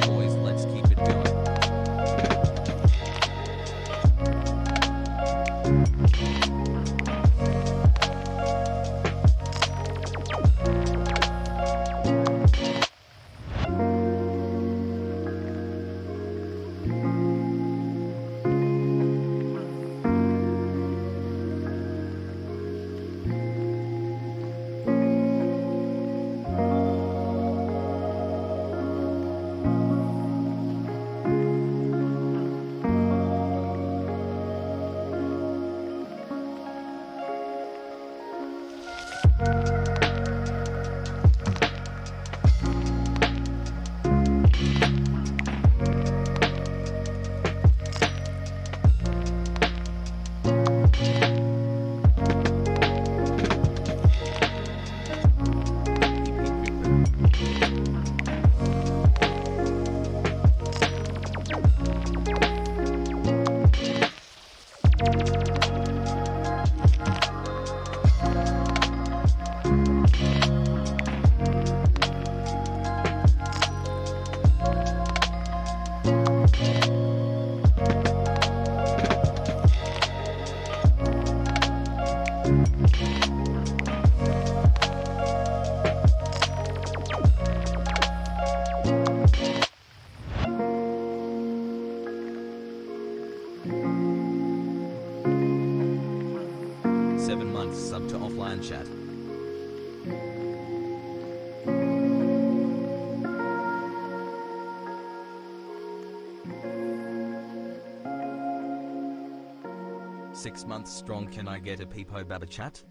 Boys, let's keep it going. Sub to offline chat. Six months strong, can I get a peepo baba chat?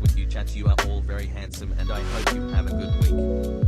With you chats, you are all very handsome and I hope you have a good week.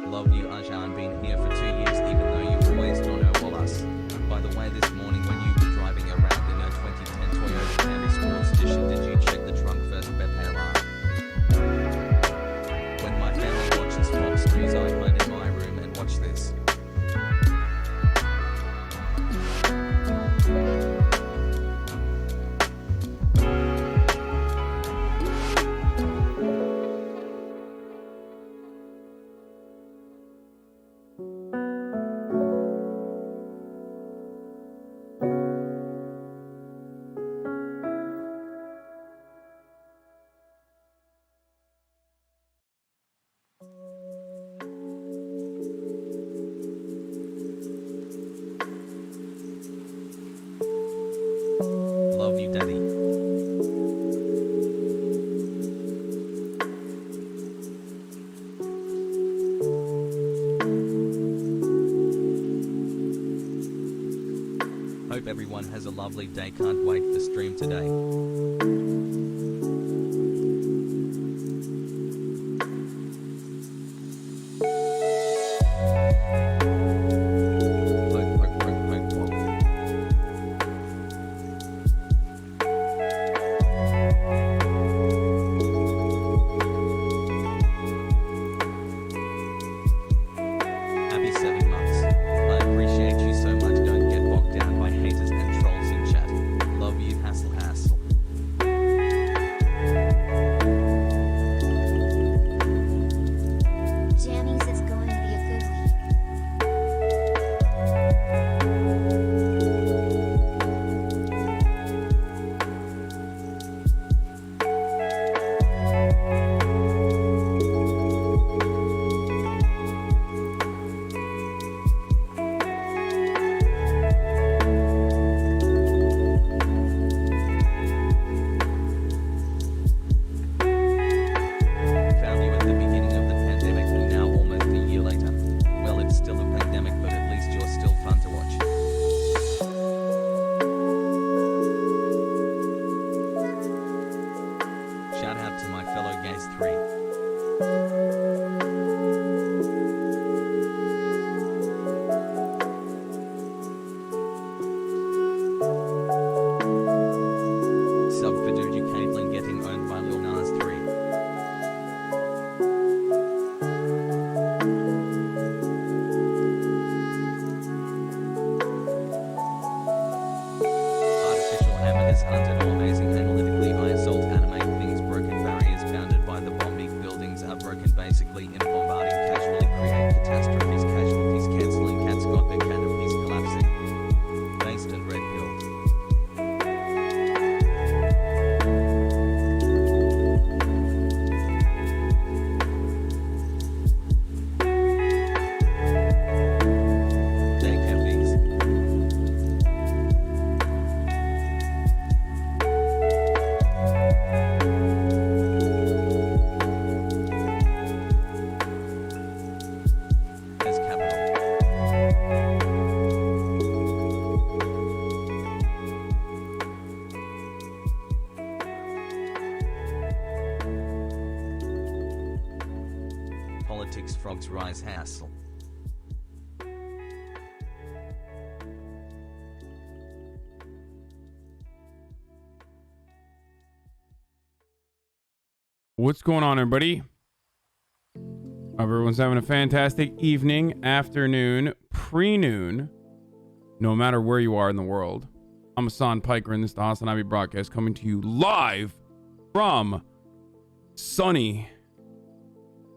Love you, Ajan, been here for 2 years even though you everyone has a lovely day. Can't wait for stream today. Happy 7 months. I appreciate you so much. Don't get bogged down by haters and trolls in chat. Love you, Hassel. Jammies, it's going to be a good week. Found you at the beginning of the pandemic and now almost a year later. Well, it's still a pandemic, but at least you're still fun to watch. Shout out to my fellow gays 3. Sub for Dude Caitlin getting owned by Lilnasx 3. Artificial amateurs hunted all amazing analytically high assault animate things broken barriers bounded by the bombing buildings are broken basically in bombarding casually create catastrophes casualties cancelling cats got their canopies collapsing. Based and red pill. Take care, these. As capital. Politics frogs rise hassle. What's going on, everybody? Hope everyone's having a fantastic evening, afternoon, pre-noon, no matter where you are in the world. I'm Hassan Piker, and this is the Hasanabi broadcast coming to you live from sunny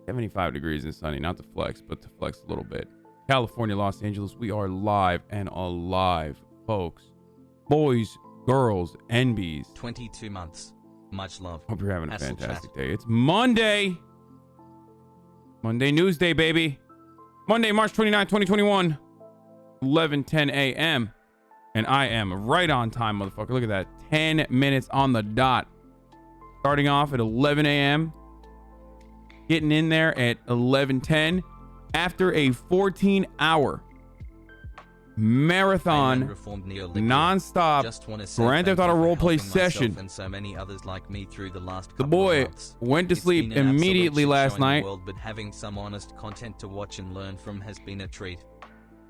75 degrees and sunny, not to flex, but to flex a little bit. California, Los Angeles, we are live and alive, folks. Boys, girls, NBs. 22 months. Much love. Hope you're having a Hassle fantastic chat. day. It's Monday. Monday News Day, baby. Monday, March 29, 2021. 11:10 a.m. And I am right on time, motherfucker. Look at that. 10 minutes on the dot. Starting off at 11 a.m. Getting in there at 11:10 after a 14-hour marathon non-stop Grand Theft Auto roleplay session. And so many others like me through the last The couple boy of months. went to It's sleep been an absolute immediately shit last show in the night. world, but having some honest content to watch and learn from has been a treat.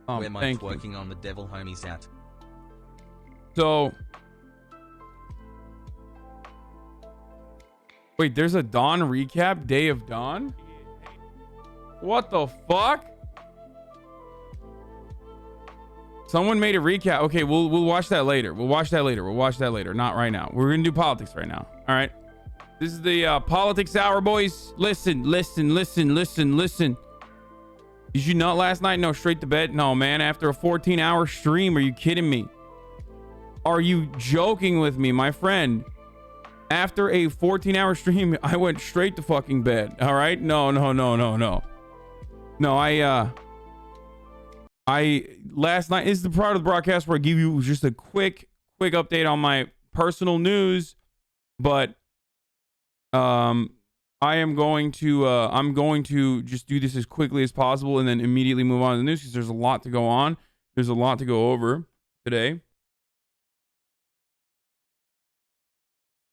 Oh, Where my thank you. working on the devil homies at. So, wait, there's a Dawn recap, Day of Dawn? What the fuck? Someone made a recap. Okay, we'll watch that later. We'll watch that later. Not right now. We're gonna do politics right now. All right. This is the politics hour, boys. Listen. Did you nut last night? No, straight to bed. No, man. After a 14-hour stream, are you kidding me? Are you joking with me, my friend? After a 14-hour stream, I went straight to fucking bed. All right? No. No, I last night is the part of the broadcast where I give you just a quick update on my personal news, but I'm going to just do this as quickly as possible and then immediately move on to the news because there's a lot to go on. There's a lot to go over today.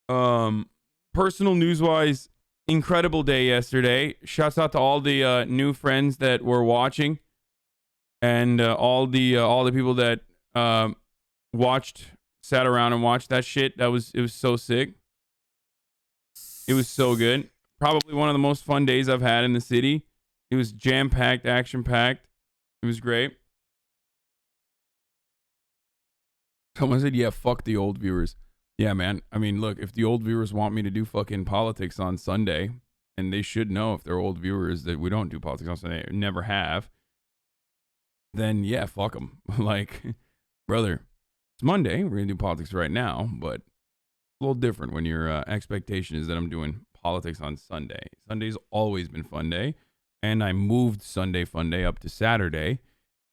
Personal news wise, incredible day yesterday. Shouts out to all the new friends that were watching, and all the people that sat around and watched that shit. It was so sick. It was so good. Probably one of the most fun days I've had in the city. It was jam packed, action packed. It was great. Someone said, "Yeah, fuck the old viewers." Yeah, man. I mean, look, if the old viewers want me to do fucking politics on Sunday, and they should know if they're old viewers that we don't do politics on Sunday, never have, then yeah, fuck them. Like, brother, it's Monday. We're going to do politics right now, but it's a little different when your expectation is that I'm doing politics on Sunday. Sunday's always been fun day, and I moved Sunday fun day up to Saturday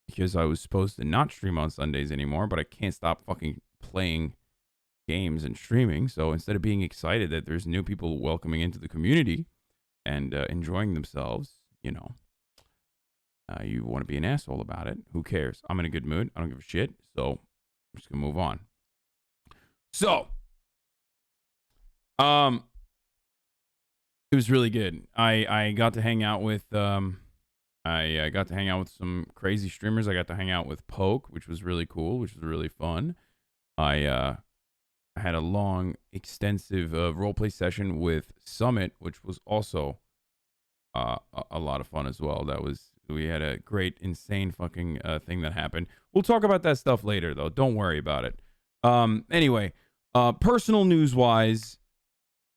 because I was supposed to not stream on Sundays anymore, but I can't stop fucking playing games and streaming. So instead of being excited that there's new people welcoming into the community and enjoying themselves, you know, you want to be an asshole about it. Who cares? I'm in a good mood. I don't give a shit. So I'm just gonna move on. So, it was really good. I got to hang out with I got to hang out with some crazy streamers. I got to hang out with Poke, which was really cool, which was really fun. I had a long, extensive roleplay session with Summit, which was also a lot of fun as well. We had a great, insane fucking thing that happened. We'll talk about that stuff later, though. Don't worry about it. Anyway, personal news-wise,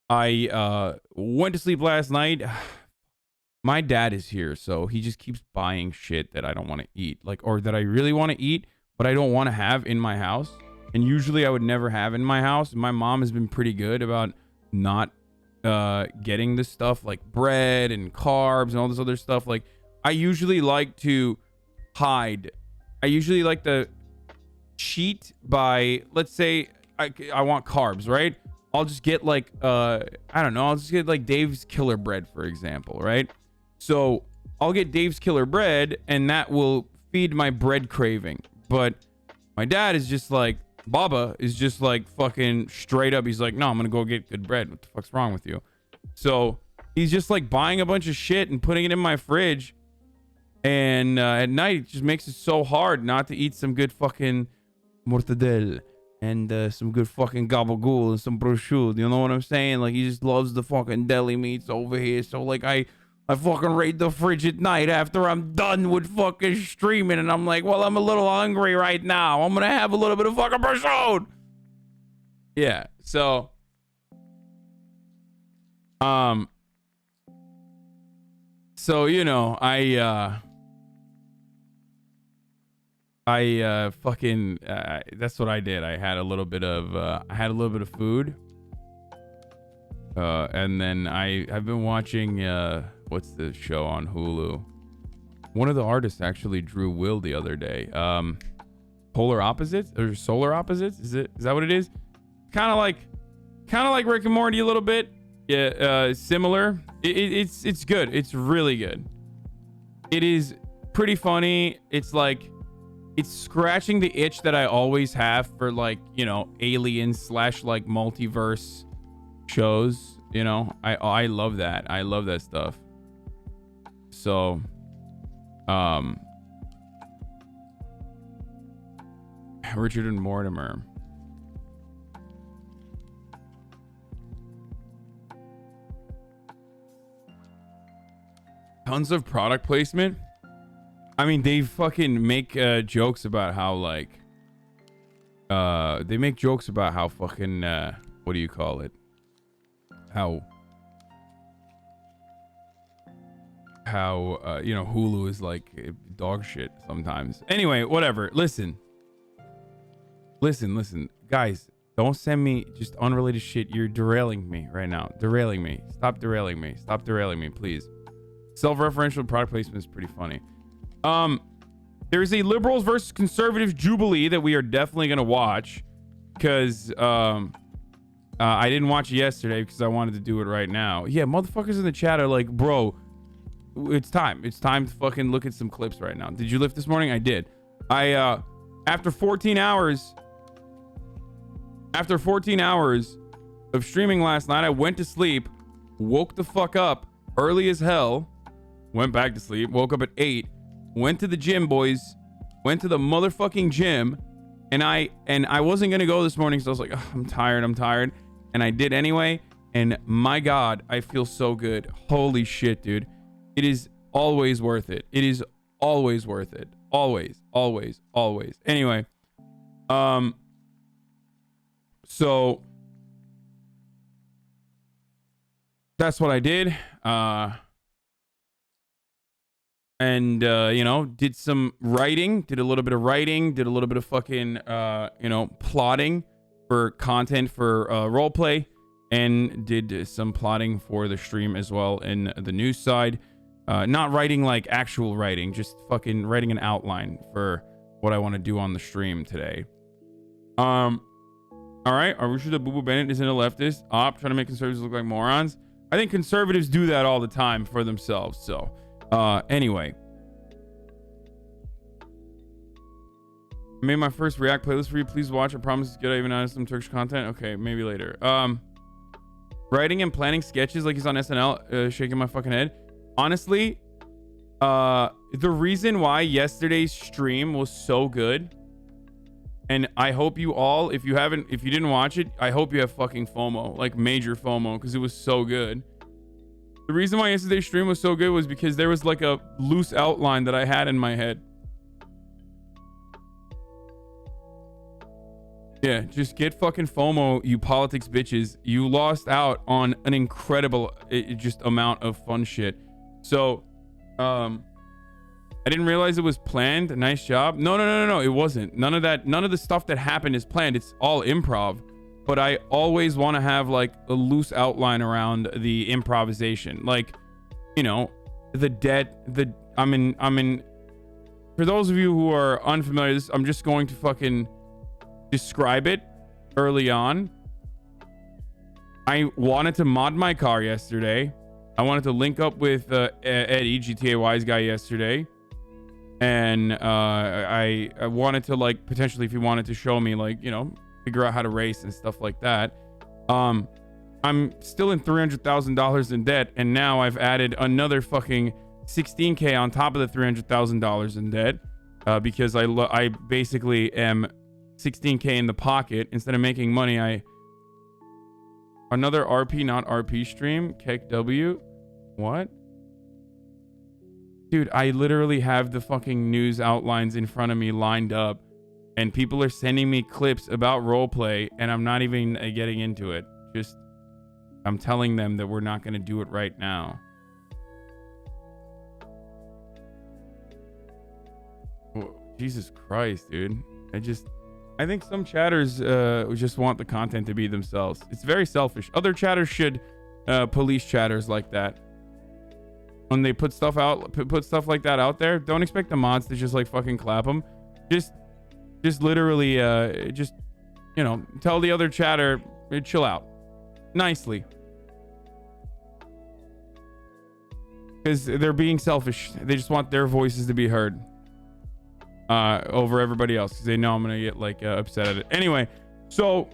I went to sleep last night. My dad is here, so he just keeps buying shit that I don't want to eat, or that I really want to eat, but I don't want to have in my house. And usually I would never have in my house. My mom has been pretty good about not getting this stuff like bread and carbs and all this other stuff. Like, I usually like to hide. I usually like to cheat by, let's say I want carbs, right? I'll just get like, I don't know. I'll just get like Dave's Killer Bread, for example, right? So I'll get Dave's Killer Bread and that will feed my bread craving. But my dad is just like, Baba is just like fucking straight up. He's like, no, I'm going to go get good bread. What the fuck's wrong with you? So he's just like buying a bunch of shit and putting it in my fridge. And at night, it just makes it so hard not to eat some good fucking mortadelle and some good fucking gabagool and some prosciutto. You know what I'm saying? Like, he just loves the fucking deli meats over here. So like, I fucking raid the fridge at night after I'm done with fucking streaming, and I'm like, well, I'm a little hungry right now. I'm gonna have a little bit of fucking prosciutto. Yeah. So, you know, fucking that's what I did. I had a little bit of food, and then I've been watching what's the show on Hulu? One of the artists actually drew Will the other day. Polar Opposites or Solar Opposites? Is that what it is? Kind of like Rick and Morty a little bit. Yeah, similar. It's good. It's really good. It is pretty funny. It's like, it's scratching the itch that I always have for, like, you know, aliens / like multiverse shows. You know, I love that. I love that stuff. So, Richard and Mortimer. Tons of product placement. I mean, they fucking make jokes about how, like, they make jokes about how fucking what do you call it? How you know, Hulu is like dog shit sometimes. Anyway, whatever. Listen, guys, don't send me just unrelated shit. You're derailing me right now. Derailing me. Stop derailing me, please. Self-referential product placement is pretty funny. There's a liberals versus conservatives jubilee that we are definitely gonna watch, because I didn't watch it yesterday because I wanted to do it right now. Yeah, motherfuckers in the chat are like, bro, it's time to fucking look at some clips right now. Did you lift this morning? I did. After 14 hours of streaming last night. I went to sleep, woke the fuck up early as hell, went back to sleep, woke up at 8, went to the gym, boys, went to the motherfucking gym, and I wasn't gonna go this morning, so I was like, oh, I'm tired, and I did anyway, and my God, I feel so good. Holy shit, dude. It is always worth it. It is always worth it. Always. Anyway, so that's what I did. Did some writing, did a little bit of writing, did a little bit of fucking, plotting for content for roleplay, and did some plotting for the stream as well in the news side. Not writing like actual writing, just fucking writing an outline for what I want to do on the stream today. All right. Are we sure that Boo Boo Bennett isn't a leftist? Trying to make conservatives look like morons. I think conservatives do that all the time for themselves. So, anyway. I made my first React playlist for you. Please watch. I promise it's good. I even added some Turkish content. Okay, maybe later. Writing and planning sketches like he's on SNL, shaking my fucking head. Honestly, the reason why yesterday's stream was so good, and I hope you all, if you didn't watch it, I hope you have fucking FOMO, like major FOMO, because it was so good. The reason why yesterday's stream was so good was because there was like a loose outline that I had in my head. Yeah, just get fucking FOMO, you politics bitches. You lost out on an incredible just amount of fun shit. So, I didn't realize it was planned. Nice job. No. It wasn't. None of that. None of the stuff that happened is planned. It's all improv. But I always want to have like a loose outline around the improvisation. Like, the debt. I'm in. For those of you who are unfamiliar, I'm just going to fucking describe it early on. I wanted to mod my car yesterday. I wanted to link up with Eddie, GTA Wise guy, yesterday, and I wanted to, like, potentially, if he wanted to show me, like, figure out how to race and stuff like that. I'm still in $300,000 in debt, and now I've added another fucking $16K on top of the $300,000 in debt, because I basically am $16K in the pocket. Instead of making money, another RP, not RP stream. Keck W. What? Dude, I literally have the fucking news outlines in front of me lined up, and people are sending me clips about roleplay, and I'm not even getting into it. Just, I'm telling them that we're not going to do it right now. Oh, Jesus Christ, dude. I think some chatters just want the content to be themselves. It's very selfish. Other chatters should police chatters like that. When they put stuff like that out there, don't expect the mods to just like fucking clap them. Just literally, tell the other chatter, chill out nicely. Because they're being selfish. They just want their voices to be heard over everybody else, because they know I'm gonna get like upset at it. Anyway, so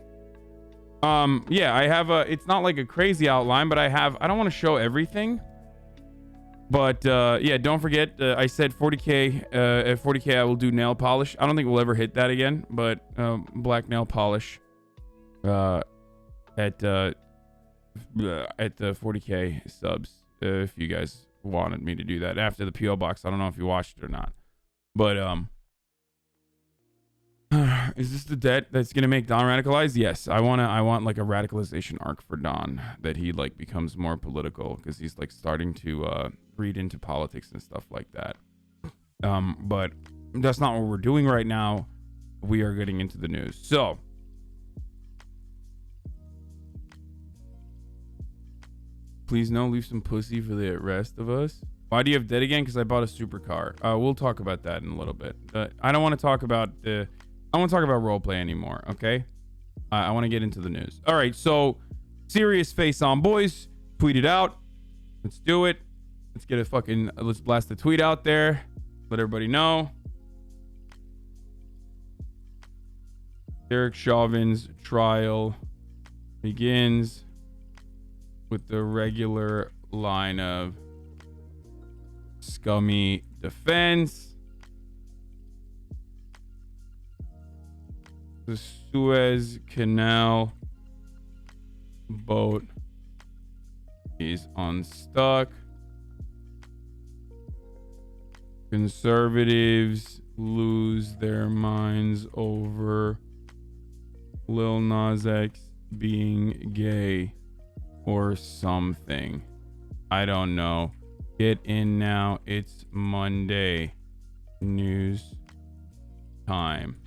yeah, I have it's not like a crazy outline, but I don't want to show everything. But yeah, don't forget, I said 40K. At 40K, I will do nail polish. I don't think we'll ever hit that again, but black nail polish at the 40K subs. If you guys wanted me to do that after the PO box, I don't know if you watched it or not, but is this the debt that's gonna make Don radicalized? Yes, I want like a radicalization arc for Don, that he like becomes more political, because he's like starting to read into politics and stuff like that. But that's not what we're doing right now. We are getting into the news. So please no, leave some pussy for the rest of us. Why do you have debt again? Because I bought a supercar. We'll talk about that in a little bit. I don't want to talk about roleplay anymore. Okay. I want to get into the news. All right. So serious face on, boys. Tweet it out. Let's do it. Let's blast the tweet out there. Let everybody know. Derek Chauvin's trial begins with the regular line of scummy defense. The Suez Canal boat is unstuck. Conservatives lose their minds over Lilnasx being gay or something. I don't know. Get in now. It's Monday. News time.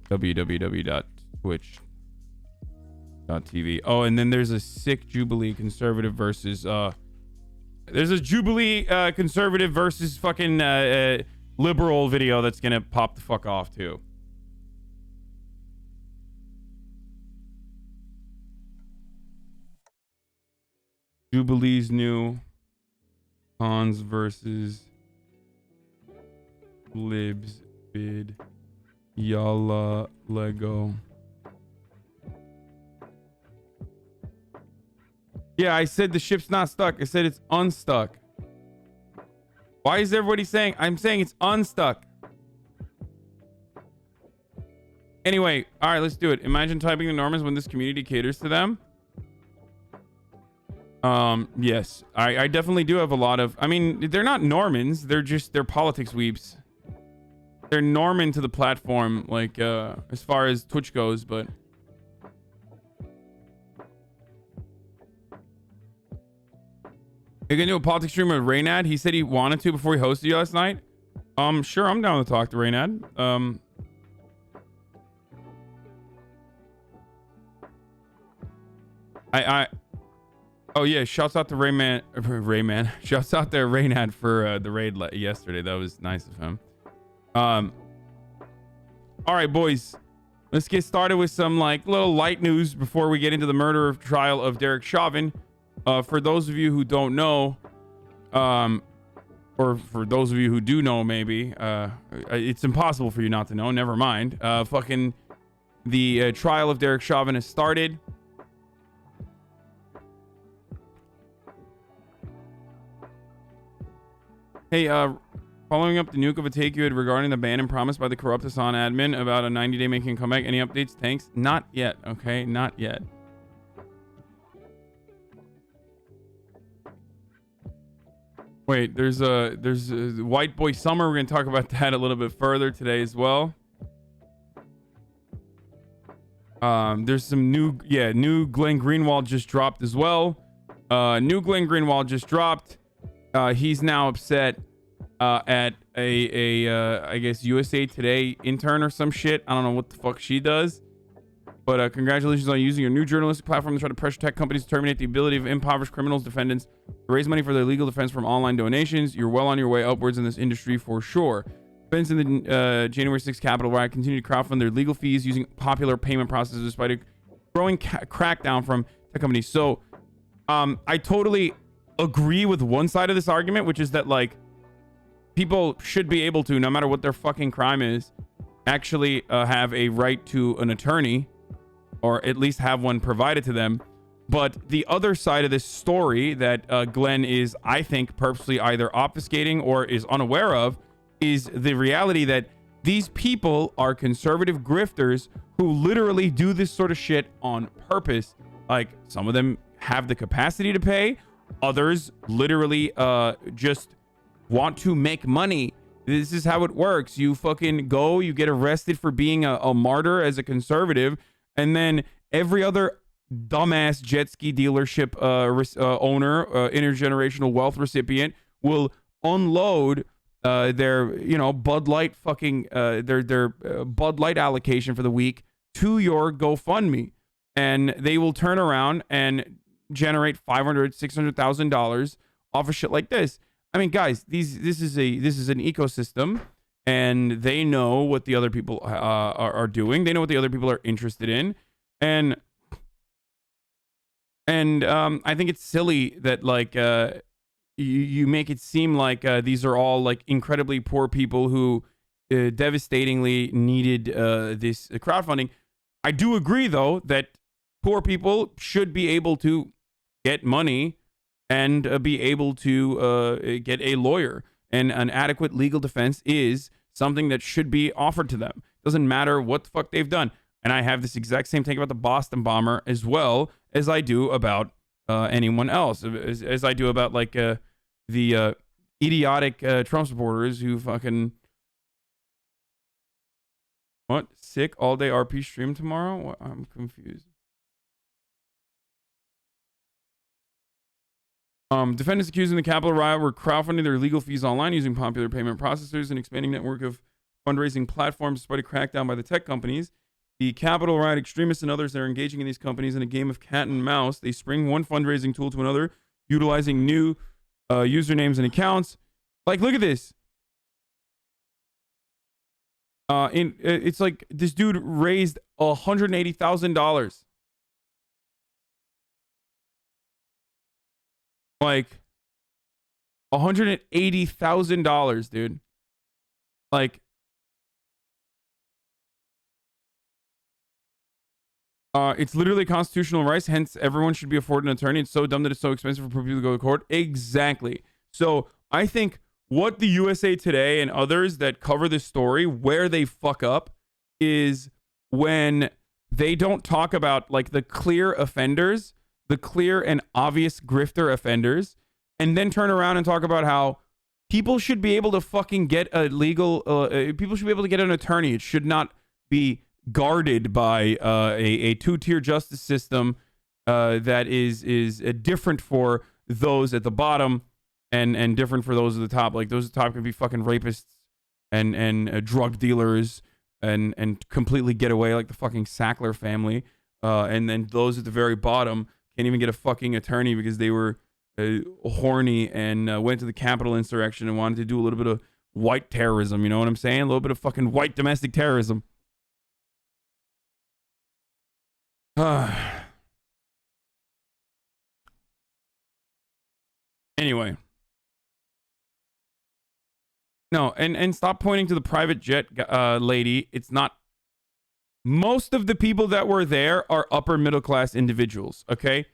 www.twitch.tv. Oh, and then there's a sick Jubilee conservative versus there's a Jubilee conservative versus fucking liberal video that's gonna pop the fuck off too. Jubilee's new Cons versus Libs bid. Yalla Lego. Yeah, I said the ship's not stuck. I said it's unstuck. Why is everybody saying? I'm saying it's unstuck. Anyway, all right, let's do it. Imagine typing the Normans when this community caters to them. Yes, I definitely do have a lot of. I mean, they're not Normans. They're politics weeps. They're Norman to the platform, like as far as Twitch goes, but. You're gonna do a politics stream with Raynad? He said he wanted to before he hosted you last night. Sure, I'm down to talk to Raynad. Oh yeah, shouts out to Rayman. Shouts out to Raynad for the raid yesterday. That was nice of him. All right, boys, let's get started with some like little light news before we get into the murder trial of Derek Chauvin. For those of you who don't know, or for those of you who do know, maybe it's impossible for you not to know. Never mind. Fucking the trial of Derek Chauvin has started. Hey, following up the nuke of a take you had regarding the ban and promise by the corrupt Hassan admin about a 90-day making a comeback. Any updates? Thanks. Not yet. Okay, not yet. Wait, there's a White Boy Summer. We're gonna talk about that a little bit further today as well. There's some new Glenn Greenwald just dropped as well. New Glenn Greenwald just dropped. He's now upset at I guess USA Today intern or some shit. I don't know what the fuck she does. But congratulations on using your new journalistic platform to try to pressure tech companies to terminate the ability of impoverished criminals defendants to raise money for their legal defense from online donations. You're well on your way upwards in this industry for sure. Defendants in the January 6th Capitol riot continue to crowdfund their legal fees using popular payment processes despite a growing crackdown from tech companies. So I totally agree with one side of this argument, which is that like people should be able to, no matter what their fucking crime is, actually have a right to an attorney, or at least have one provided to them. But the other side of this story that Glenn is, I think, purposely either obfuscating or is unaware of is the reality that these people are conservative grifters who literally do this sort of shit on purpose. Like, some of them have the capacity to pay. Others literally just want to make money. This is how it works. You fucking go, you get arrested for being a martyr as a conservative, and then every other dumbass jet ski dealership owner, intergenerational wealth recipient will unload their, you know, Bud Light fucking their Bud Light allocation for the week to your GoFundMe, and they will turn around and generate $500,000-$600,000 off of shit like this. I mean, guys, this is an ecosystem, and they know what the other people are doing. They know what the other people are interested in, and I think it's silly that like you make it seem like these are all like incredibly poor people who devastatingly needed this crowdfunding. I do agree though that poor people should be able to get money and be able to get a lawyer. And an adequate legal defense is something that should be offered to them. Doesn't matter what the fuck they've done. And I have this exact same thing about the Boston bomber as well as I do about anyone else, as I do about like the idiotic Trump supporters who fucking what? Sick all day RP stream tomorrow? What? I'm confused. Defendants accused in the Capitol riot were crowdfunding their legal fees online using popular payment processors and expanding network of fundraising platforms despite a crackdown by the tech companies. The Capitol riot extremists and others that are engaging in these companies in a game of cat and mouse. They spring one fundraising tool to another, utilizing new usernames and accounts. Like, look at this. It's like this dude raised $180,000. Like $180,000, dude. Like, it's literally constitutional rights. Hence, everyone should be afforded an attorney. It's so dumb that it's so expensive for people to go to court. Exactly. So I think what the USA Today and others that cover this story, where they fuck up is when they don't talk about like the clear offenders, the clear and obvious grifter offenders, and then turn around and talk about how people should be able to fucking get a legal, people should be able to get an attorney. It should not be guarded by a two-tier justice system that is different for those at the bottom and different for those at the top. Like those at the top can be fucking rapists and drug dealers and completely get away like the fucking Sackler family. And then those at the very bottom can't even get a fucking attorney because they were horny and went to the Capitol insurrection and wanted to do a little bit of white terrorism. You know what I'm saying? A little bit of fucking white domestic terrorism. Anyway. No, and stop pointing to the private jet lady. It's not. Most of the people that were there are upper middle class individuals, okay?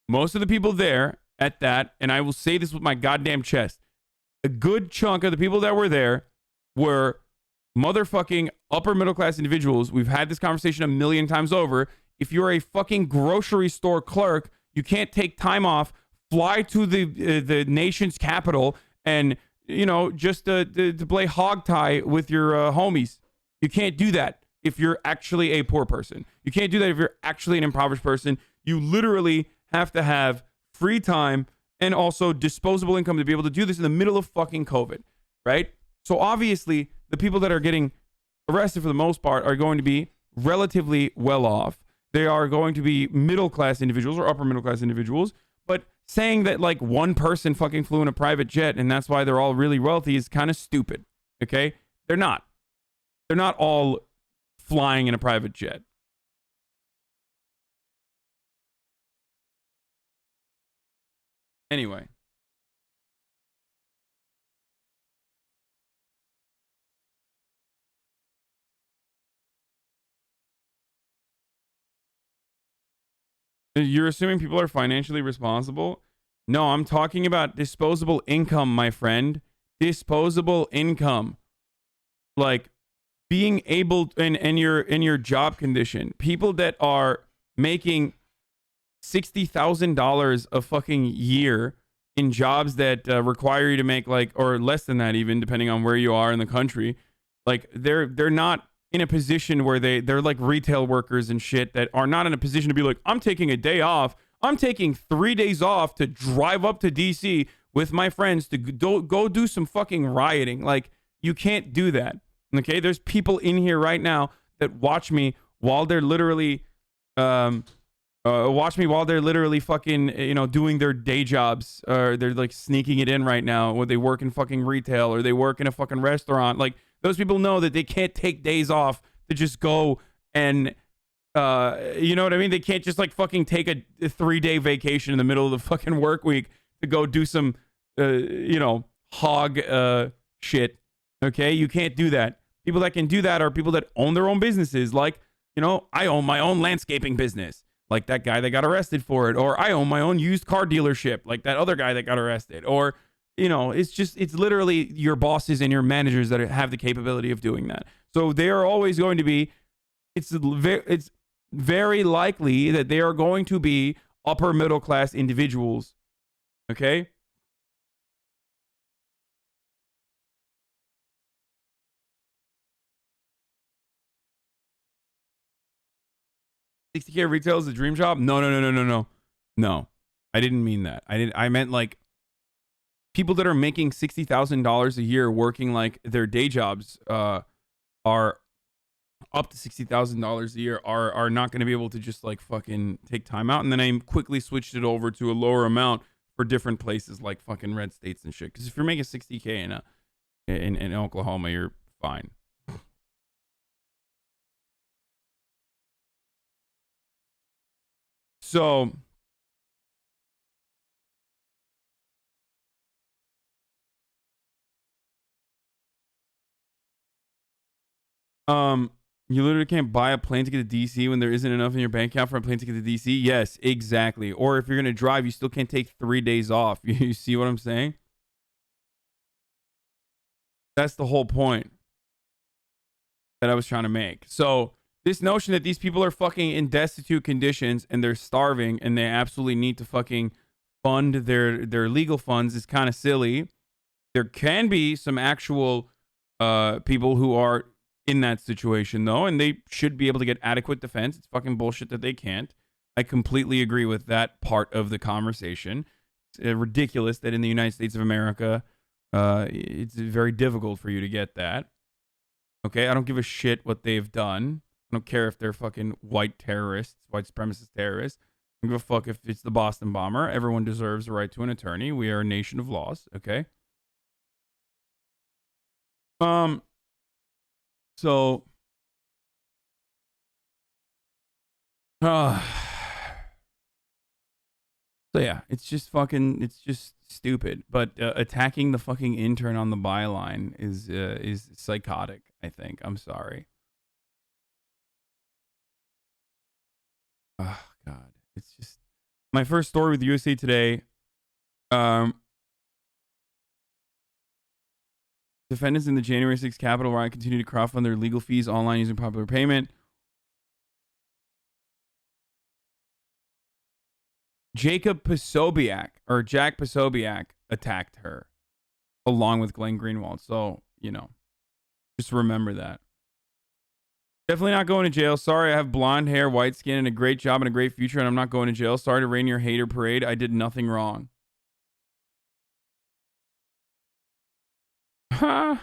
Most of the people there at that, and I will say this with my goddamn chest, a good chunk of the people that were there were motherfucking upper middle class individuals. We've had this conversation a million times over. If you're a fucking grocery store clerk, you can't take time off, fly to the nation's capital, and you know, just to play hog tie with your homies. You can't do that if you're actually a poor person. You can't do that if you're actually an impoverished person. You literally have to have free time and also disposable income to be able to do this in the middle of fucking COVID, right? So obviously, the people that are getting arrested for the most part are going to be relatively well off. They are going to be middle class individuals or upper middle class individuals. But saying that like one person fucking flew in a private jet and that's why they're all really wealthy is kind of stupid. Okay? They're not. They're not all flying in a private jet. Anyway. You're assuming people are financially responsible? No, I'm talking about disposable income, my friend. Disposable income. Like being able in your job condition. People that are making $60,000 a fucking year in jobs that require you to make like, or less than that even, depending on where you are in the country. Like they're not in a position where they're like retail workers and shit that are not in a position to be like, I'm taking a day off. I'm taking 3 days off to drive up to DC with my friends to go do some fucking rioting. Like you can't do that. Okay. There's people in here right now that watch me while they're literally, fucking, you know, doing their day jobs, or they're like sneaking it in right now, or they work in fucking retail, or they work in a fucking restaurant. Like those people know that they can't take days off to just go and, you know what I mean? They can't just like fucking take a 3-day vacation in the middle of the fucking work week to go do some, you know, hog shit. Okay, you can't do that. People that can do that are people that own their own businesses. Like, you know, I own my own landscaping business. like that guy that got arrested for it, or I own my own used car dealership, like that other guy that got arrested, or it's literally your bosses and your managers that have the capability of doing that. So they are always going to be, it's very likely that they are going to be upper middle class individuals. Okay? $60K retail is a dream job? No. I didn't mean that. I meant like people that are making $60,000 a year working like their day jobs are up to $60,000 a year are not going to be able to just like fucking take time out. And then I quickly switched it over to a lower amount for different places like fucking red states and shit. Because if you're making $60K in Oklahoma, you're fine. So you literally can't buy a plane ticket to DC when there isn't enough in your bank account for a plane ticket to DC. Yes, exactly. Or if you're going to drive, you still can't take 3 days off. You see what I'm saying? That's the whole point that I was trying to make. So this notion that these people are fucking in destitute conditions and they're starving and they absolutely need to fucking fund their legal funds is kind of silly. There can be some actual people who are in that situation though, and they should be able to get adequate defense. It's fucking bullshit that they can't. I completely agree with that part of the conversation. It's ridiculous that in the United States of America, it's very difficult for you to get that. Okay, I don't give a shit what they've done. I don't care if they're fucking white terrorists, white supremacist terrorists. I don't give a fuck if it's the Boston bomber. Everyone deserves the right to an attorney. We are a nation of laws, okay? So yeah, it's just stupid. But attacking the fucking intern on the byline is psychotic, I think. I'm sorry. Oh God, it's just my first story with USA Today. Defendants in the January 6th Capitol riot continue to crowdfund their legal fees online using popular payment. Jack Posobiec attacked her along with Glenn Greenwald. So, just remember that. Definitely not going to jail. Sorry, I have blonde hair, white skin, and a great job and a great future, and I'm not going to jail. Sorry to rain your hater parade. I did nothing wrong. Huh.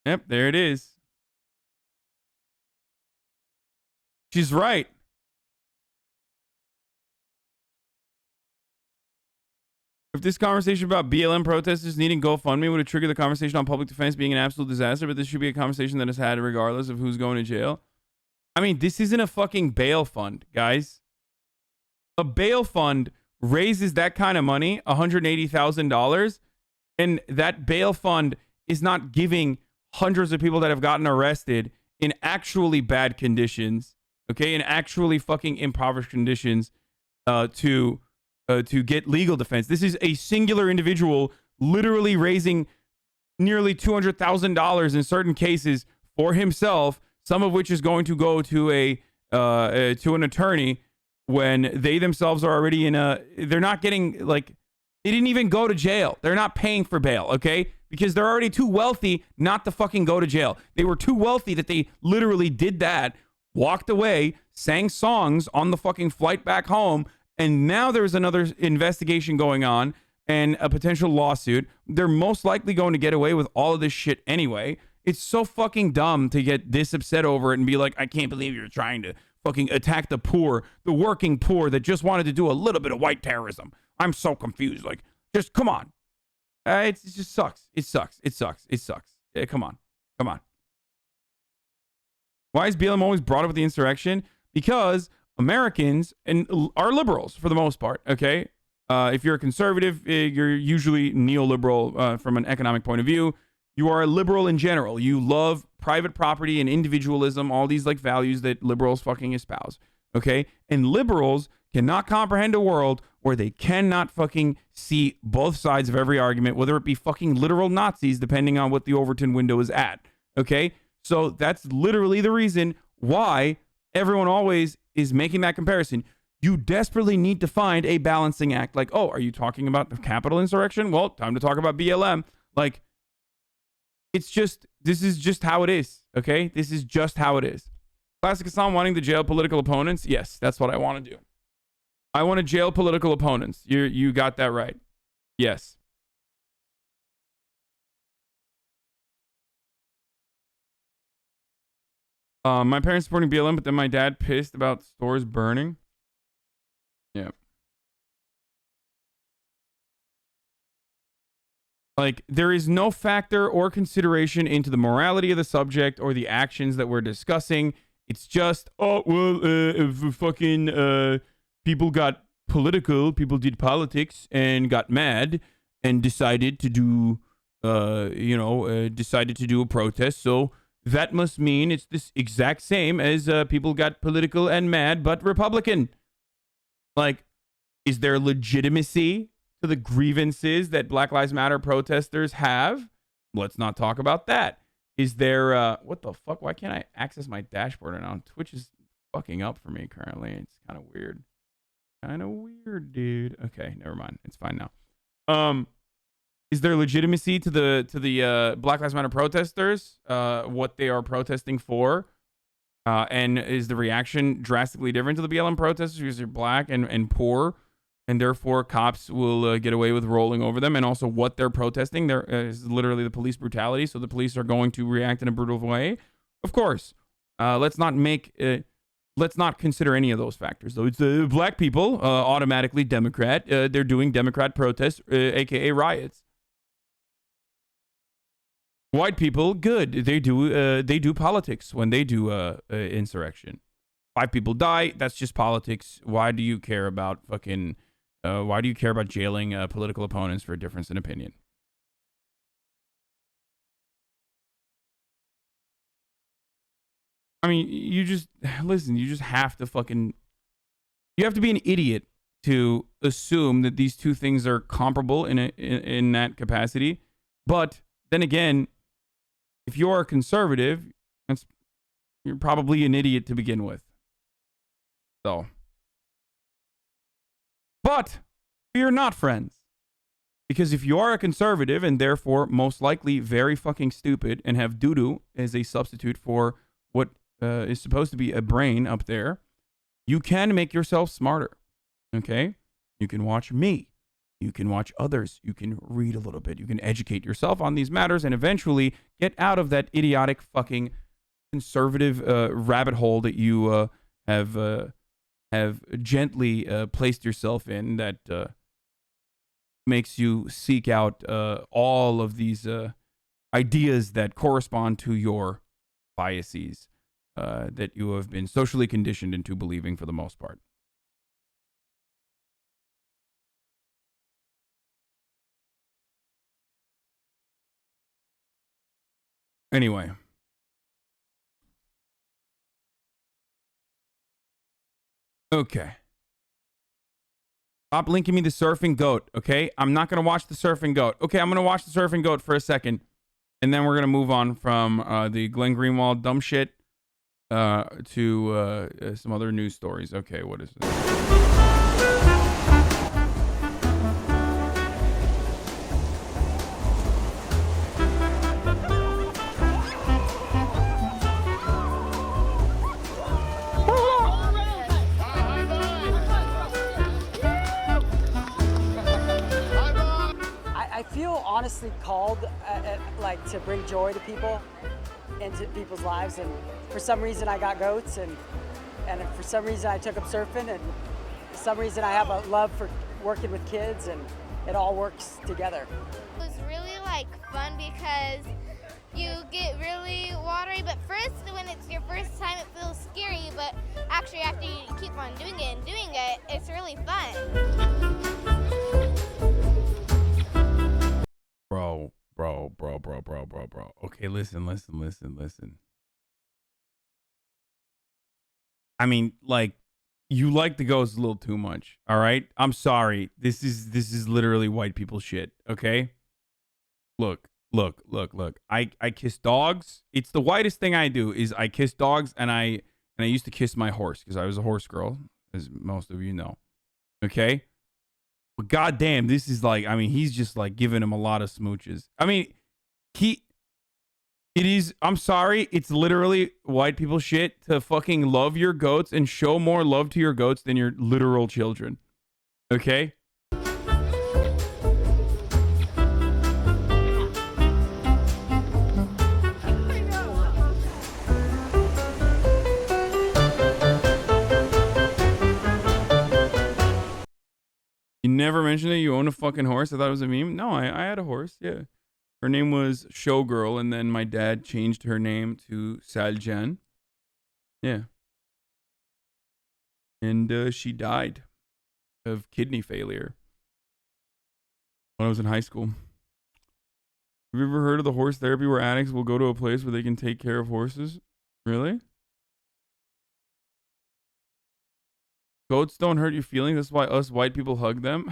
Yep, there it is. She's right. If this conversation about BLM protesters needing GoFundMe would have triggered the conversation on public defense being an absolute disaster, but this should be a conversation that is had regardless of who's going to jail. I mean, this isn't a fucking bail fund, guys. A bail fund raises that kind of money, $180,000, and that bail fund is not giving hundreds of people that have gotten arrested in actually bad conditions, okay, in actually fucking impoverished conditions, to get legal defense. This is a singular individual literally raising nearly $200,000 in certain cases for himself, some of which is going to go to an attorney when they themselves are already they're not getting, like, they didn't even go to jail. They're not paying for bail, okay? Because they're already too wealthy not to fucking go to jail. They were too wealthy that they literally did that, walked away, sang songs on the fucking flight back home, and now there's another investigation going on and a potential lawsuit. They're most likely going to get away with all of this shit anyway. It's so fucking dumb to get this upset over it and be like, I can't believe you're trying to fucking attack the poor, the working poor that just wanted to do a little bit of white terrorism. I'm so confused. Like, just come on. It just sucks. It sucks. Come on. Why is BLM always brought up with the insurrection? Because Americans are liberals for the most part, okay? If you're a conservative, you're usually neoliberal from an economic point of view. You are a liberal in general. You love private property and individualism, all these like values that liberals fucking espouse. Okay. And liberals cannot comprehend a world where they cannot fucking see both sides of every argument, whether it be fucking literal Nazis, depending on what the Overton window is at. Okay. So that's literally the reason why everyone always is making that comparison. You desperately need to find a balancing act. Like, oh, are you talking about the Capitol insurrection? Well, time to talk about BLM. Like, it's just, this is just how it is. Okay. This is just how it is. Classic Hassan wanting to jail political opponents. Yes, that's what I want to do. I want to jail political opponents. You got that right. Yes. My parents supporting BLM, but then my dad pissed about stores burning. Yeah. Like, there is no factor or consideration into the morality of the subject or the actions that we're discussing. It's just, oh, well, if fucking people got political, people did politics and got mad and decided to do, decided to do a protest. So that must mean it's this exact same as people got political and mad, but Republican. Like, is there legitimacy to the grievances that Black Lives Matter protesters have? Let's not talk about that. Is there, what the fuck? Why can't I access my dashboard right now? Twitch is fucking up for me currently. It's kind of weird. Kind of weird, dude. Okay, never mind. It's fine now. Is there legitimacy to the Black Lives Matter protesters? What they are protesting for? And is the reaction drastically different to the BLM protesters because they're black and poor, and therefore cops will get away with rolling over them? And also what they're protesting there is literally the police brutality, so the police are going to react in a brutal way. Of course, let's not consider any of those factors, though. It's black people automatically Democrat. They're doing Democrat protests, aka riots. White people, good. They do politics when they do insurrection. 5 people die. That's just politics. Why do you care about fucking? Why do you care about jailing political opponents for a difference in opinion? I mean, you just listen. You just have to fucking. You have to be an idiot to assume that these two things are comparable in that capacity. But then again, if you're a conservative, you're probably an idiot to begin with. So, but fear not, friends. Because if you are a conservative and therefore most likely very fucking stupid and have doo-doo as a substitute for what is supposed to be a brain up there, you can make yourself smarter. Okay? You can watch me. You can watch others. You can read a little bit. You can educate yourself on these matters and eventually get out of that idiotic fucking conservative rabbit hole that you have gently placed yourself in that makes you seek out all of these ideas that correspond to your biases that you have been socially conditioned into believing for the most part. Anyway. Okay. Stop linking me the surfing goat, okay? I'm not going to watch the surfing goat. Okay, I'm going to watch the surfing goat for a second. And then we're going to move on from the Glenn Greenwald dumb shit to some other news stories. Okay, what is this? I feel honestly called like to bring joy to people into people's lives, and for some reason I got goats, and for some reason I took up surfing, and for some reason I have a love for working with kids, and it all works together. It was really like fun because you get really watery, but first when it's your first time it feels scary, but actually after you keep on doing it, it's really fun. Bro. Okay, listen. I mean, like, you like the goats a little too much. All right. I'm sorry. This is literally white people shit. Okay. Look. I kiss dogs. It's the whitest thing I do is I kiss dogs, and I used to kiss my horse because I was a horse girl, as most of you know. Okay. But goddamn, this is like, I mean, he's just like giving him a lot of smooches. I mean, I'm sorry, it's literally white people shit to fucking love your goats and show more love to your goats than your literal children. Okay? You never mentioned that you own a fucking horse? I thought it was a meme. No, I had a horse, yeah. Her name was Showgirl, and then my dad changed her name to Saljan. Yeah. And she died of kidney failure when I was in high school. Have you ever heard of the horse therapy where addicts will go to a place where they can take care of horses? Really? Goats don't hurt your feelings. That's why us white people hug them.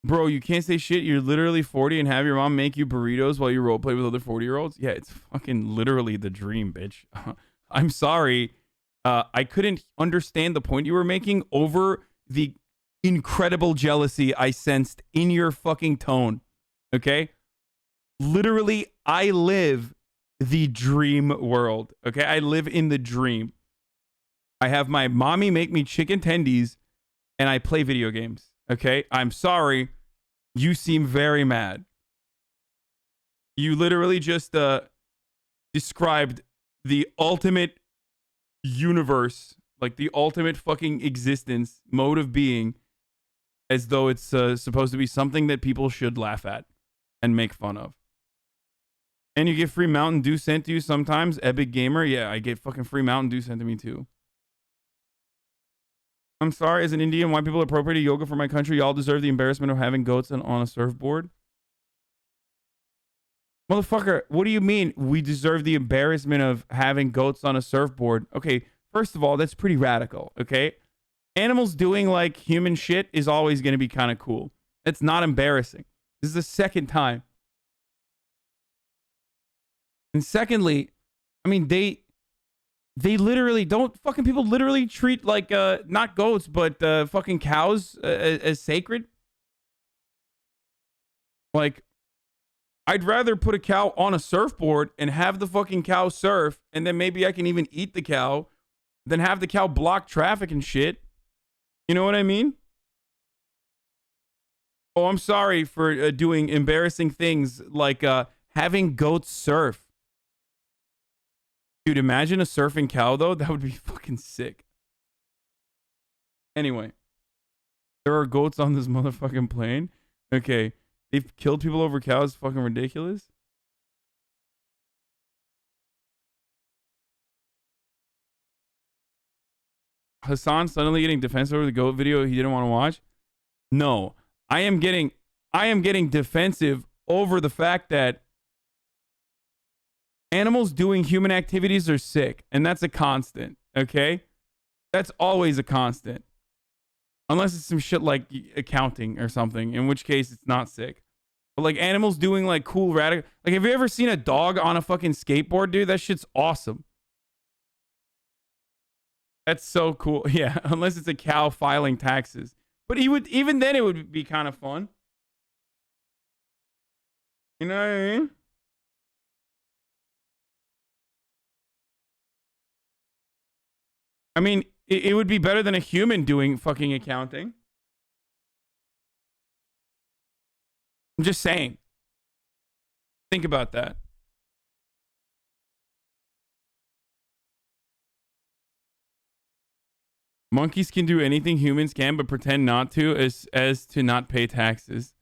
Bro, you can't say shit. You're literally 40 and have your mom make you burritos while you roleplay with other 40-year-olds? Yeah, it's fucking literally the dream, bitch. I'm sorry. I couldn't understand the point you were making over the incredible jealousy I sensed in your fucking tone. Okay? Literally, I live the dream world. Okay? I live in the dream. I have my mommy make me chicken tendies and I play video games. Okay? I'm sorry. You seem very mad. You literally just described the ultimate universe, like the ultimate fucking existence, mode of being, as though it's supposed to be something that people should laugh at and make fun of. And you get free Mountain Dew sent to you sometimes. Epic Gamer. Yeah, I get fucking free Mountain Dew sent to me too. I'm sorry, as an Indian, white people appropriated yoga for my country. Y'all deserve the embarrassment of having goats on a surfboard. Motherfucker, what do you mean we deserve the embarrassment of having goats on a surfboard? Okay, first of all, that's pretty radical, okay? Animals doing like human shit is always going to be kind of cool. It's not embarrassing. This is the second time. And secondly, I mean, they literally don't fucking people literally treat like not goats but fucking cows as sacred. Like, I'd rather put a cow on a surfboard and have the fucking cow surf, and then maybe I can even eat the cow, than have the cow block traffic and shit. You know what I mean? Oh, I'm sorry for doing embarrassing things like having goats surf. Dude, imagine a surfing cow, though. That would be fucking sick. Anyway. There are goats on this motherfucking plane. Okay. They've killed people over cows. Fucking ridiculous. Hassan suddenly getting defensive over the goat video he didn't want to watch? No. I am getting defensive over the fact that animals doing human activities are sick, and that's a constant, okay? That's always a constant. Unless it's some shit like accounting or something, in which case it's not sick. But like animals doing like cool radical... Like, have you ever seen a dog on a fucking skateboard, dude? That shit's awesome. That's so cool. Yeah, unless it's a cow filing taxes. But even then it would be kind of fun. You know what I mean? I mean, it would be better than a human doing fucking accounting. I'm just saying. Think about that. Monkeys can do anything humans can, but pretend not to, as to not pay taxes.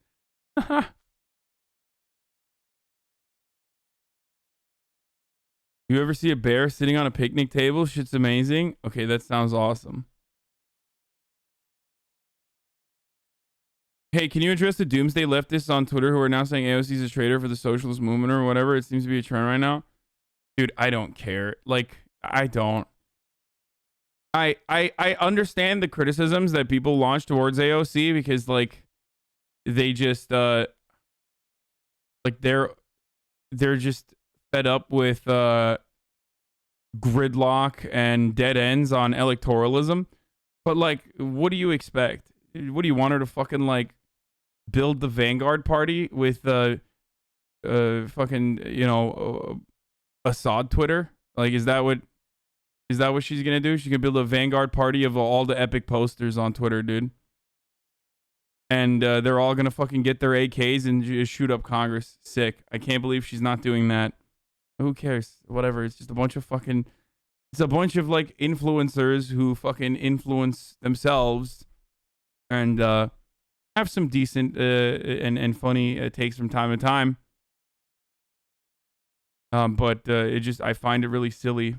You ever see a bear sitting on a picnic table? Shit's amazing. Okay, that sounds awesome. Hey, can you address the doomsday leftists on Twitter who are now saying AOC is a traitor for the socialist movement or whatever? It seems to be a trend right now. Dude, I don't care. Like, I don't. I understand the criticisms that people launch towards AOC because, like, they just like they're just fed up with gridlock and dead ends on electoralism. But, like, what do you expect? What do you want her to fucking, like, build the Vanguard Party with fucking, you know, Assad Twitter? Like, is that what she's gonna do? She's gonna build a Vanguard Party of all the epic posters on Twitter, dude. And they're all gonna fucking get their AKs and just shoot up Congress. Sick. I can't believe she's not doing that. Who cares? Whatever. It's just a bunch of fucking... It's a bunch of, like, influencers who fucking influence themselves and have some decent and funny takes from time to time. But it just... I find it really silly.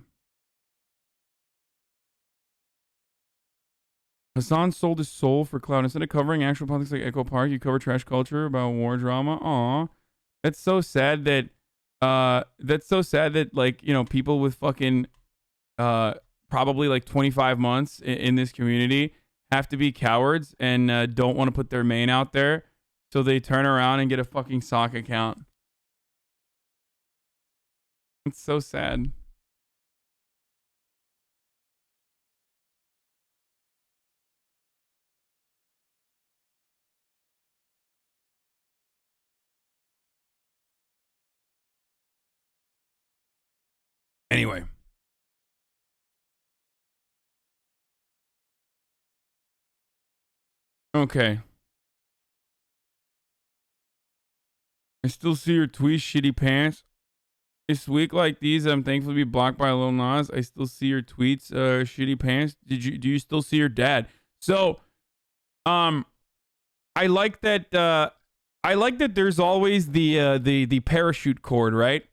Hassan sold his soul for clout. Instead of covering actual politics like Echo Park, you cover trash culture about war drama. Aw. That's so sad that... like, you know, people with fucking... probably like 25 months in this community have to be cowards and don't want to put their main out there, so they turn around and get a fucking sock account. It's so sad. Anyway. Okay. I still see your tweets, shitty pants. This week like these, I'm thankful to be blocked by Lilnasx. I still see your tweets, shitty pants. Do you still see your dad? So, I like that. There's always the parachute cord, right?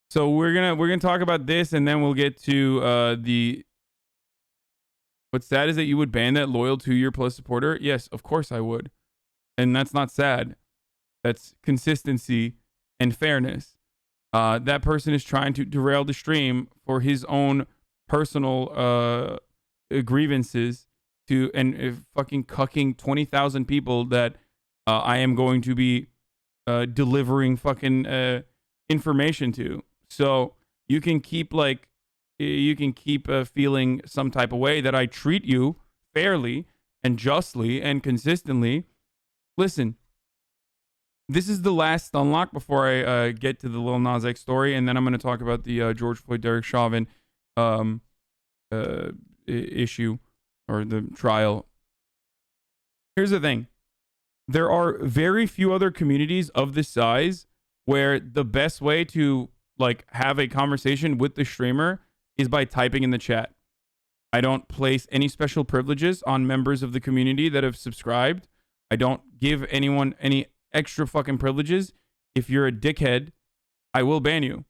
So we're gonna talk about this, and then we'll get to the. What's sad is that you would ban that loyal 2-year plus supporter. Yes, of course I would, and that's not sad. That's consistency and fairness. That person is trying to derail the stream for his own personal grievances and fucking cucking 20,000 people that I am going to be delivering fucking information to. So you can keep feeling some type of way that I treat you fairly and justly and consistently. Listen. This is the last unlock before I get to the Lilnasx story, and then I'm going to talk about the George Floyd, Derek Chauvin issue or the trial. Here's the thing. There are very few other communities of this size where the best way to like have a conversation with the streamer is by typing in the chat. I don't place any special privileges on members of the community that have subscribed. I don't give anyone any extra fucking privileges. If you're a dickhead, I will ban you.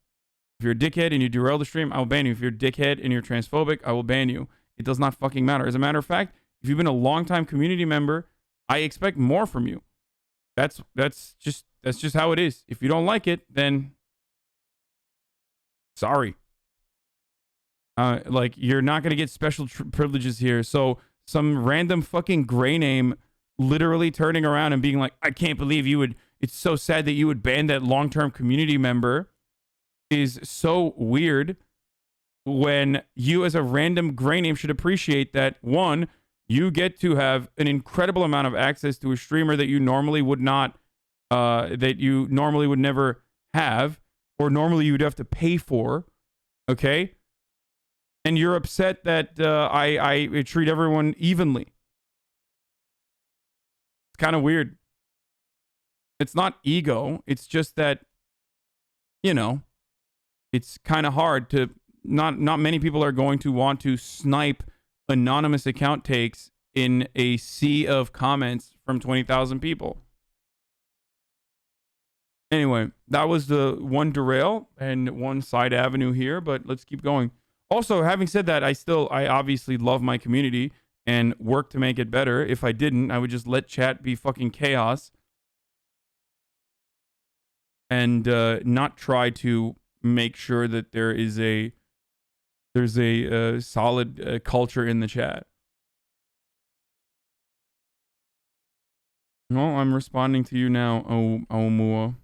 If you're a dickhead and you derail the stream, I will ban you. If you're a dickhead and you're transphobic, I will ban you. It does not fucking matter. As a matter of fact, if you've been a longtime community member, I expect more from you. That's just how it is. If you don't like it, then sorry. Like, you're not gonna get special privileges here. So some random fucking gray name literally turning around and being like, I can't believe you would, it's so sad that you would ban that long-term community member, is so weird, when you as a random gray name should appreciate that, one, you get to have an incredible amount of access to a streamer that you normally would not, that you normally would never have, or normally you'd have to pay for, okay? And you're upset that I treat everyone evenly. Kind of weird. It's not ego. It's just that, you know, it's kind of hard to not many people are going to want to snipe anonymous account takes in a sea of comments from 20,000 people. Anyway, that was the one derail and one side avenue here, but let's keep going. Also, having said that, I obviously love my community, and work to make it better. If I didn't, I would just let chat be fucking chaos and not try to make sure that there's a solid culture in the chat. Well, I'm responding to you now, Oumua.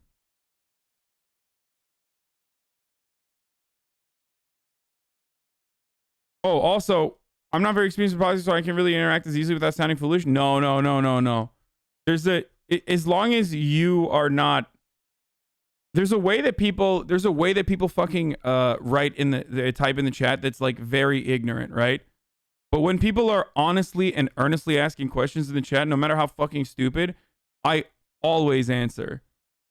Oh, also, I'm not very experienced with politics, so I can really interact as easily without sounding foolish. No. As long as you are not, there's a way that people fucking write in the type in the chat that's like very ignorant, right? But when people are honestly and earnestly asking questions in the chat, no matter how fucking stupid, I always answer.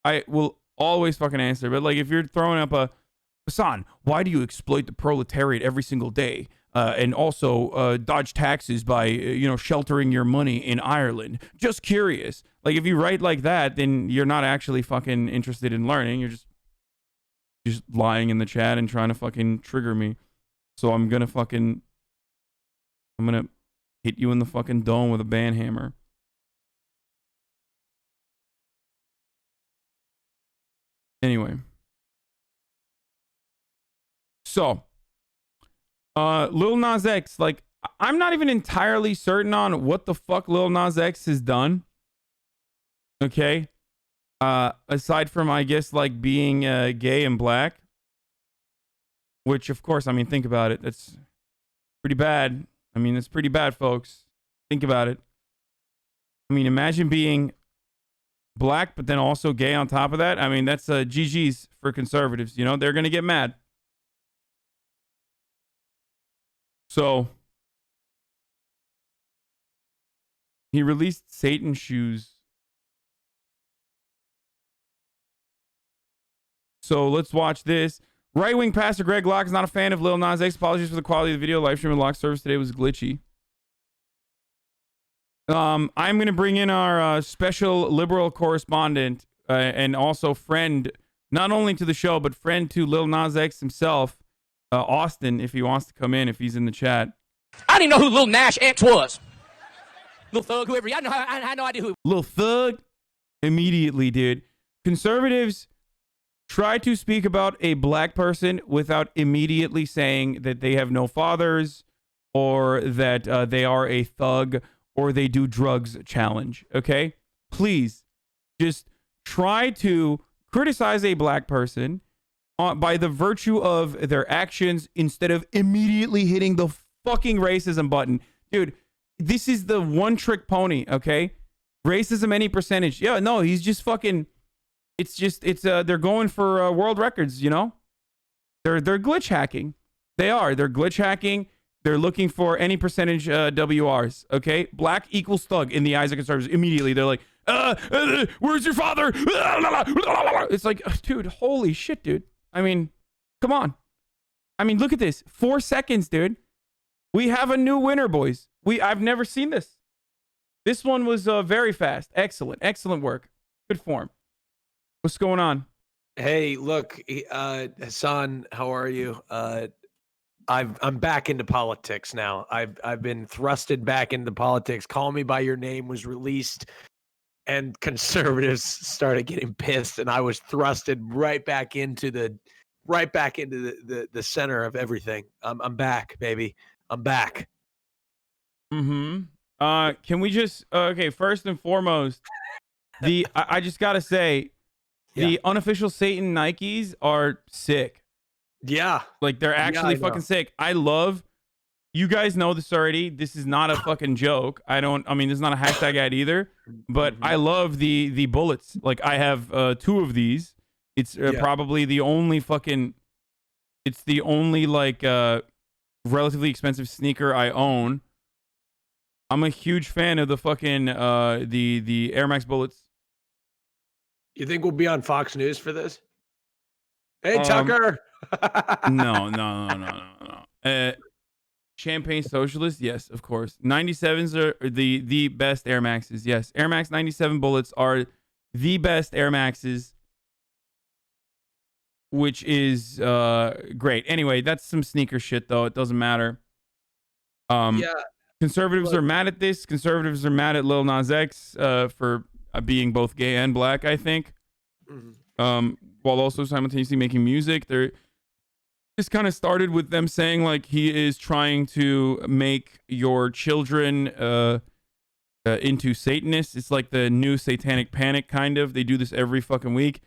I will always fucking answer. But like if you're throwing up a Hassan, why do you exploit the proletariat every single day? And also dodge taxes by sheltering your money in Ireland. Just curious. Like if you write like that, then you're not actually fucking interested in learning. You're just lying in the chat and trying to fucking trigger me. So I'm gonna hit you in the fucking dome with a ban hammer. Anyway. So, Lilnasx, like, I'm not even entirely certain on what the fuck Lilnasx has done. Okay? Aside from, I guess, like, being gay and black. Which, of course, I mean, think about it. That's pretty bad. I mean, it's pretty bad, folks. Think about it. I mean, imagine being black, but then also gay on top of that. I mean, that's GG's for conservatives. You know, they're going to get mad. So, he released Satan shoes. So, let's watch this. Right-wing pastor Greg Locke is not a fan of Lilnasx. Apologies for the quality of the video. Live stream of Locke's service today was glitchy. I'm going to bring in our special liberal correspondent and also friend, not only to the show, but friend to Lilnasx himself, Austin, if he wants to come in, if he's in the chat. I didn't know who Lilnasx was. Lil Thug, whoever. I had no idea who. Lil Thug, immediately, dude. Conservatives try to speak about a black person without immediately saying that they have no fathers or that they are a thug or they do drugs challenge. Okay? Please, just try to criticize a black person by the virtue of their actions instead of immediately hitting the fucking racism button. Dude, this is the one trick pony, okay? Racism any percentage. Yeah, no, he's just fucking, they're going for world records, you know? They're glitch hacking. They're glitch hacking. They're looking for any percentage WRs, okay? Black equals thug in the eyes of conservatives. Immediately, they're like, where's your father? It's like, dude, holy shit, dude. I mean, come on. I mean, look at this. 4 seconds, dude. We have a new winner, boys. I've never seen this. This one was very fast. Excellent work. Good form. What's going on? Hey, look, Hassan, how are you? I'm back into politics now. I've been thrusted back into politics. Call Me by Your Name was released, and conservatives started getting pissed, and I was thrusted right back into the center of everything. I'm back, baby. I'm back. Can we just okay? First and foremost, I just gotta say, the unofficial Satan Nikes are sick. Yeah, like they're actually fucking sick. I love. You guys know this already. This is not a fucking joke. I mean, this is not a hashtag ad either. But I love the bullets. Like I have 2 of these. It's probably the only fucking. It's the only like relatively expensive sneaker I own. I'm a huge fan of the fucking the Air Max bullets. You think we'll be on Fox News for this? Hey, Tucker. No. Champagne Socialist, yes, of course. 97s are the best Air Maxes. Yes, Air Max 97 bullets are the best Air Maxes, which is great. Anyway, that's some sneaker shit though. It doesn't matter. Conservatives are mad at this. Conservatives are mad at Lil Nas X for being both gay and black, I think. While also simultaneously making music. This kind of started with them saying like he is trying to make your children into Satanists. It's like the new satanic panic kind of. They do this every fucking week.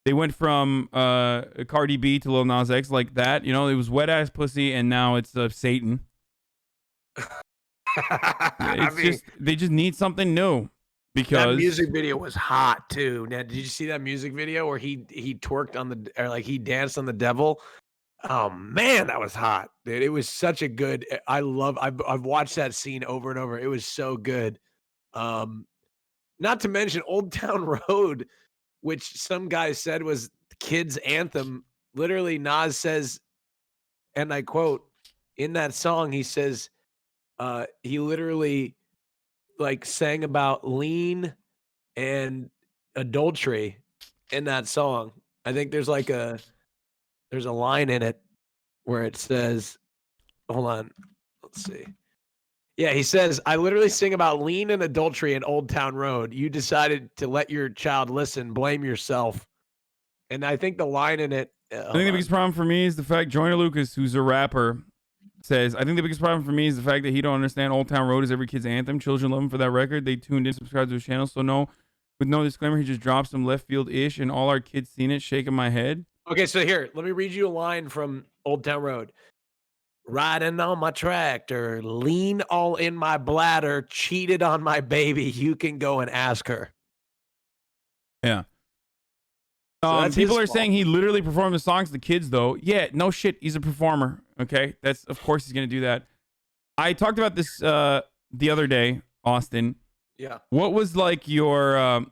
They went from Cardi B to Lil Nas X like that. You know, it was wet ass pussy and now it's Satan. They just need something new. Because that music video was hot too. Now, did you see that music video where he twerked on he danced on the devil? Oh man, that was hot, dude. It was such a good. I've watched that scene over and over. It was so good. Not to mention Old Town Road, which some guy said was the kids' anthem. Literally, Nas says, and I quote, in that song, he says, he literally like sang about lean and adultery in that song. I think there's a line in it where it says, hold on, let's see. Yeah, he says, I literally sing about lean and adultery in Old Town Road. You decided to let your child listen, blame yourself. And I think the line in it. I think the biggest problem for me is the fact Joyner Lucas, who's a rapper, says, I think the biggest problem for me is the fact that he don't understand Old Town Road is every kid's anthem. Children love him for that record. They tuned in, subscribed to his channel. So no, with no disclaimer, he just drops some left field-ish and all our kids seen it, shaking my head. Okay, so here, let me read you a line from Old Town Road. Riding on my tractor, lean all in my bladder, cheated on my baby. You can go and ask her. Yeah. So people are saying he literally performed the songs to the kids, though. Yeah, no shit. He's a performer. Okay, of course he's gonna do that. I talked about this the other day, Austin. Yeah. What was like your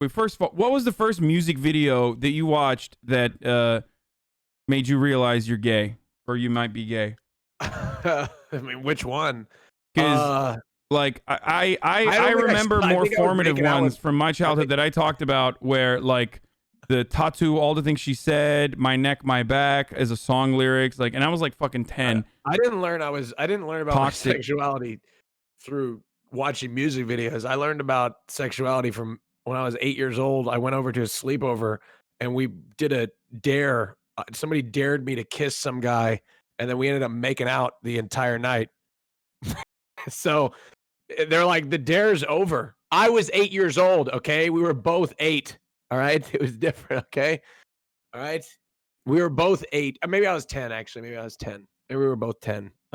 first of all, what was the first music video that you watched that made you realize you're gay or you might be gay? I mean, which one? Because like I remember more formative ones from my childhood that I talked about, where like the tattoo, all the things she said, my neck, my back, as a song lyrics, like, and I was like fucking 10. I didn't learn about my sexuality through watching music videos. I learned about sexuality from when I was 8 years old. I went over to a sleepover and we did a dare. Somebody dared me to kiss some guy, and then we ended up making out the entire night. So they're like, the dare's over. I was 8 years old. Okay. We were both 8. All right. It was different. Okay. All right. We were both 8. Maybe I was 10, actually. Maybe I was 10. Maybe we were both 10.